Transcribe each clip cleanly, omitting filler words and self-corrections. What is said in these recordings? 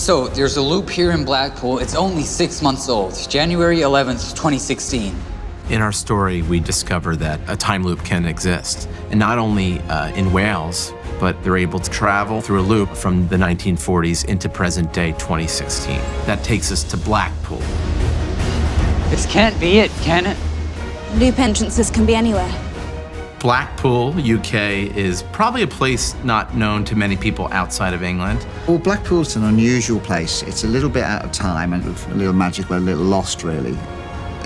So there's a loop here in Blackpool. It's only 6 months old, January 11th, 2016. In our story, we discover that a time loop can exist, and not only in Wales, but they're able to travel through a loop from the 1940s into present day 2016. That takes us to Blackpool. This can't be it, can it? Loop entrances can be anywhere. Blackpool, UK, is probably a place not known to many people outside of England. Well, Blackpool's an unusual place. It's a little bit out of time and a little magical, a little lost, really.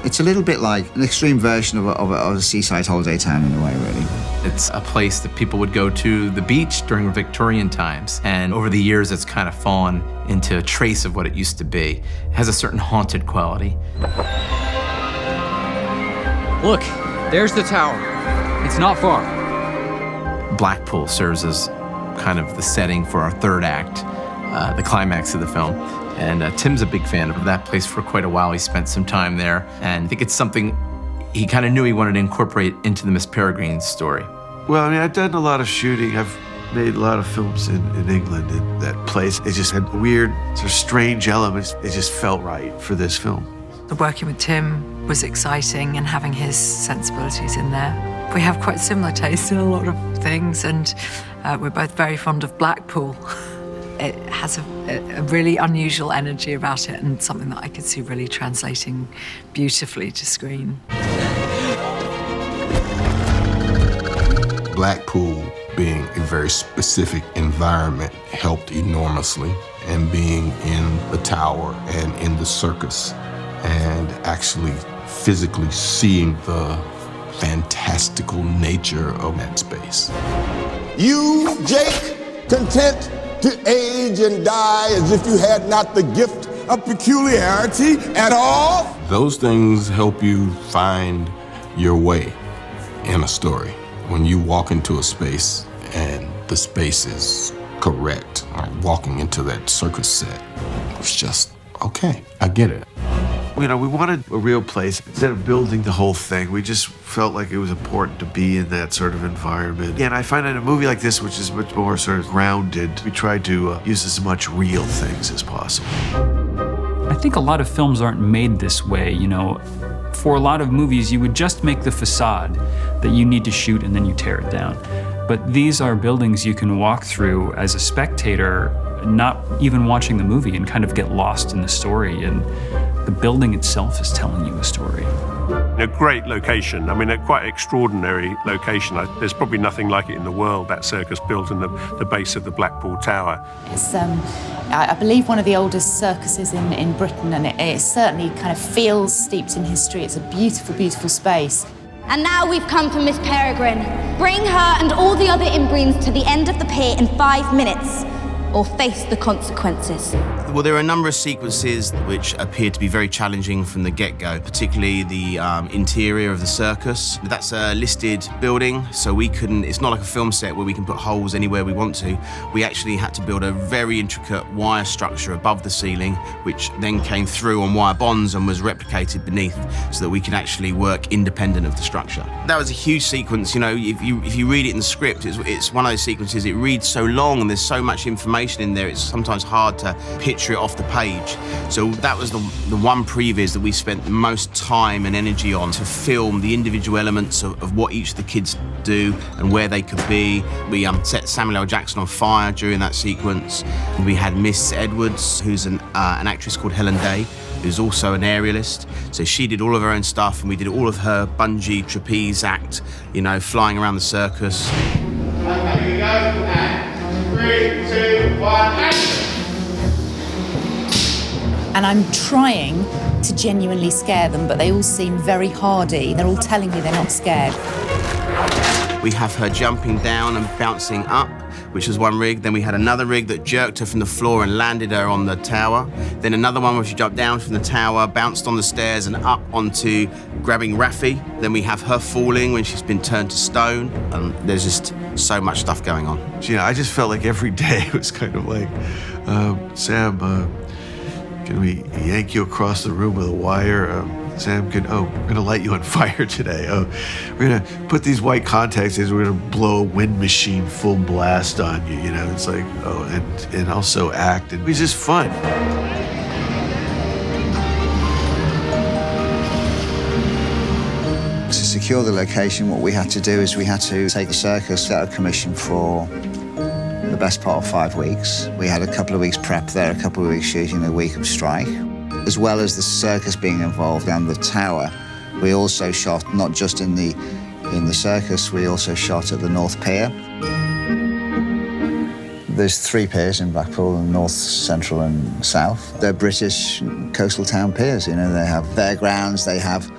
It's a little bit like an extreme version of a seaside holiday town in a way, really. It's a place that people would go to the beach during Victorian times, and over the years it's kind of fallen into a trace of what it used to be. It has a certain haunted quality. Look, there's the tower. It's not far. Blackpool serves as kind of the setting for our third act, the climax of the film. And Tim's a big fan of that place for quite a while. He spent some time there, and I think it's something he kind of knew he wanted to incorporate into the Miss Peregrine story. Well, I mean, I've done a lot of shooting. I've made a lot of films in England, and that place, it just had weird, sort of strange elements. It just felt right for this film. Working with Tim was exciting, and having his sensibilities in there. We have quite similar tastes in a lot of things, and we're both very fond of Blackpool. It has a really unusual energy about it, and something that I could see really translating beautifully to screen. Blackpool, being a very specific environment, helped enormously, and being in the tower and in the circus, and actually physically seeing the fantastical nature of that space. You, Jake, content to age and die as if you had not the gift of peculiarity at all? Those things help you find your way in a story. When you walk into a space and the space is correct, like walking into that circus set, it's just, okay, I get it. You know, we wanted a real place. Instead of building the whole thing, we just felt like it was important to be in that sort of environment. And I find in a movie like this, which is much more sort of grounded, we tried to use as much real things as possible. I think a lot of films aren't made this way, you know. For a lot of movies, you would just make the facade that you need to shoot and then you tear it down. But these are buildings you can walk through as a spectator, not even watching the movie, and kind of get lost in the story. And the building itself is telling you a story. A great location. I mean, a quite extraordinary location. There's probably nothing like it in the world, that circus built in the base of the Blackpool Tower. It's, I believe, one of the oldest circuses in Britain, and it certainly kind of feels steeped in history. It's a beautiful, beautiful space. And now we've come for Miss Peregrine. Bring her and all the other inbreeds to the end of the pier in 5 minutes, or face the consequences. Well, there are a number of sequences which appear to be very challenging from the get-go, particularly the interior of the circus. That's a listed building, so it's not like a film set where we can put holes anywhere we want to. We actually had to build a very intricate wire structure above the ceiling, which then came through on wire bonds and was replicated beneath, so that we could actually work independent of the structure. That was a huge sequence. You know, if you read it in the script, it's one of those sequences, it reads so long and there's so much information in there, it's sometimes hard to picture it off the page. So that was the one previs that we spent the most time and energy on, to film the individual elements of what each of the kids do and where they could be. We set Samuel L. Jackson on fire during that sequence. We had Miss Edwards, who's an actress called Helen Day, who's also an aerialist. So she did all of her own stuff, and we did all of her bungee trapeze act, you know, flying around the circus. Okay, here we go, and 3, 2, 1, action! And I'm trying to genuinely scare them, but they all seem very hardy. They're all telling me they're not scared. We have her jumping down and bouncing up, which was one rig. Then we had another rig that jerked her from the floor and landed her on the tower. Then another one where she jumped down from the tower, bounced on the stairs and up onto grabbing Raffi. Then we have her falling when she's been turned to stone. And there's just so much stuff going on. You know, I just felt like every day it was kind of like, Sam, can we yank you across the room with a wire? Sam can, oh, we're gonna light you on fire today. Oh, we're gonna put these white contacts in, we're gonna blow a wind machine full blast on you, you know? It's like, oh, and also act. It was just fun. To secure the location, what we had to do is we had to take the circus out of commission for the best part of 5 weeks. We had a couple of weeks prep there, a couple of weeks shooting, a week of strike. As well as the circus being involved and the tower, we also shot not just in the circus, we also shot at the North Pier. There's 3 piers in Blackpool, North, Central and South. They're British coastal town piers, you know, they have fairgrounds, they have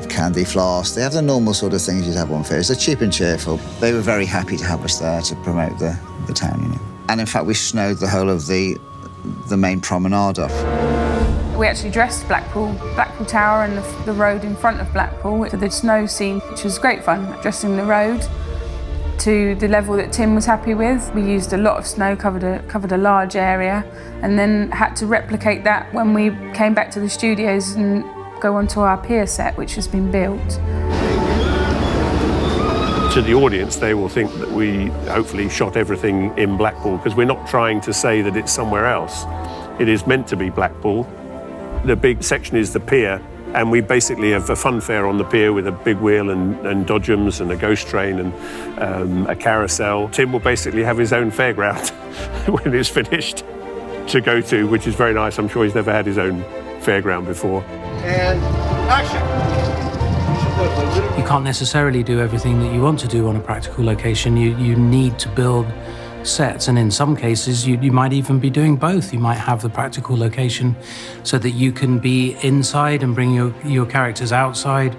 candy floss, they have the normal sort of things you'd have on fairs. They're cheap and cheerful. They were very happy to have us there to promote the town, you know. And in fact, we snowed the whole of the main promenade off. We actually dressed Blackpool Tower and the road in front of Blackpool for the snow scene, which was great fun, dressing the road to the level that Tim was happy with. We used a lot of snow, covered a large area, and then had to replicate that when we came back to the studios and go onto our pier set, which has been built. To the audience, they will think that we hopefully shot everything in Blackpool, because we're not trying to say that it's somewhere else. It is meant to be Blackpool. The big section is the pier, and we basically have a fun fair on the pier with a big wheel and dodgems and a ghost train and a carousel. Tim will basically have his own fairground when it's finished to go to, which is very nice. I'm sure he's never had his own fairground before. And action! You can't necessarily do everything that you want to do on a practical location. You need to build sets, and in some cases you might even be doing both. You might have the practical location so that you can be inside and bring your characters outside.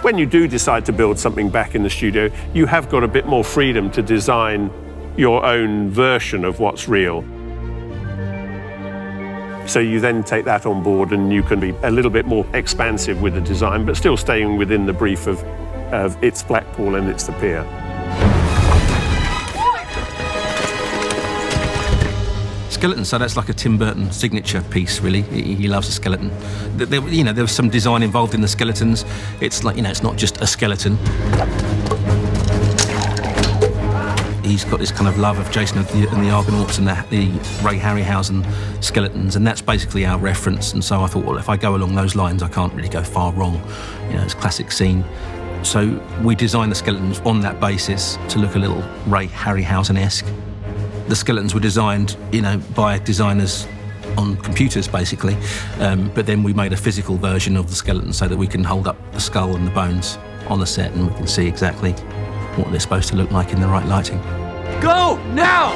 When you do decide to build something back in the studio, you have got a bit more freedom to design your own version of what's real. So you then take that on board and you can be a little bit more expansive with the design, but still staying within the brief of it's Blackpool and it's the pier. Skeleton, so that's like a Tim Burton signature piece, really. He loves a skeleton. There was some design involved in the skeletons. It's like, it's not just a skeleton. He's got this kind of love of Jason and the Argonauts and the Ray Harryhausen skeletons, and that's basically our reference. And so I thought, well, if I go along those lines, I can't really go far wrong. It's a classic scene. So we designed the skeletons on that basis to look a little Ray Harryhausen-esque. The skeletons were designed, by designers on computers, basically. But then we made a physical version of the skeleton so that we can hold up the skull and the bones on the set, and we can see exactly what they're supposed to look like in the right lighting. Go now!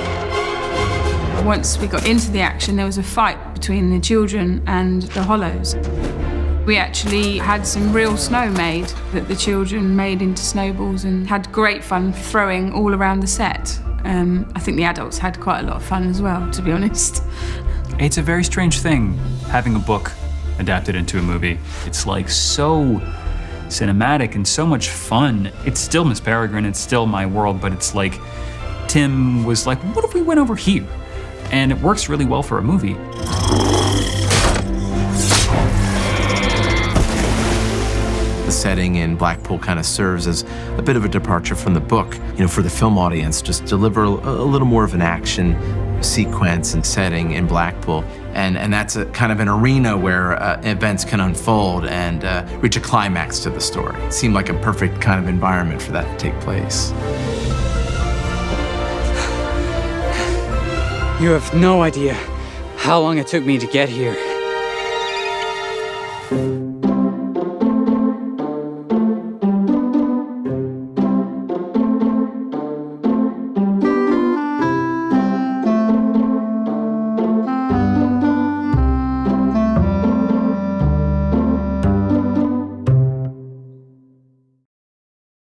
Once we got into the action, there was a fight between the children and the hollows. We actually had some real snow made that the children made into snowballs and had great fun throwing all around the set. I think the adults had quite a lot of fun as well, to be honest. It's a very strange thing, having a book adapted into a movie. It's like so cinematic and so much fun. It's still Miss Peregrine, it's still my world, but it's like Tim was like, what if we went over here? And it works really well for a movie. The setting in Blackpool kind of serves as a bit of a departure from the book. For the film audience, just deliver a little more of an action sequence and setting in Blackpool. And that's a kind of an arena where events can unfold and reach a climax to the story. It seemed like a perfect kind of environment for that to take place. You have no idea how long it took me to get here.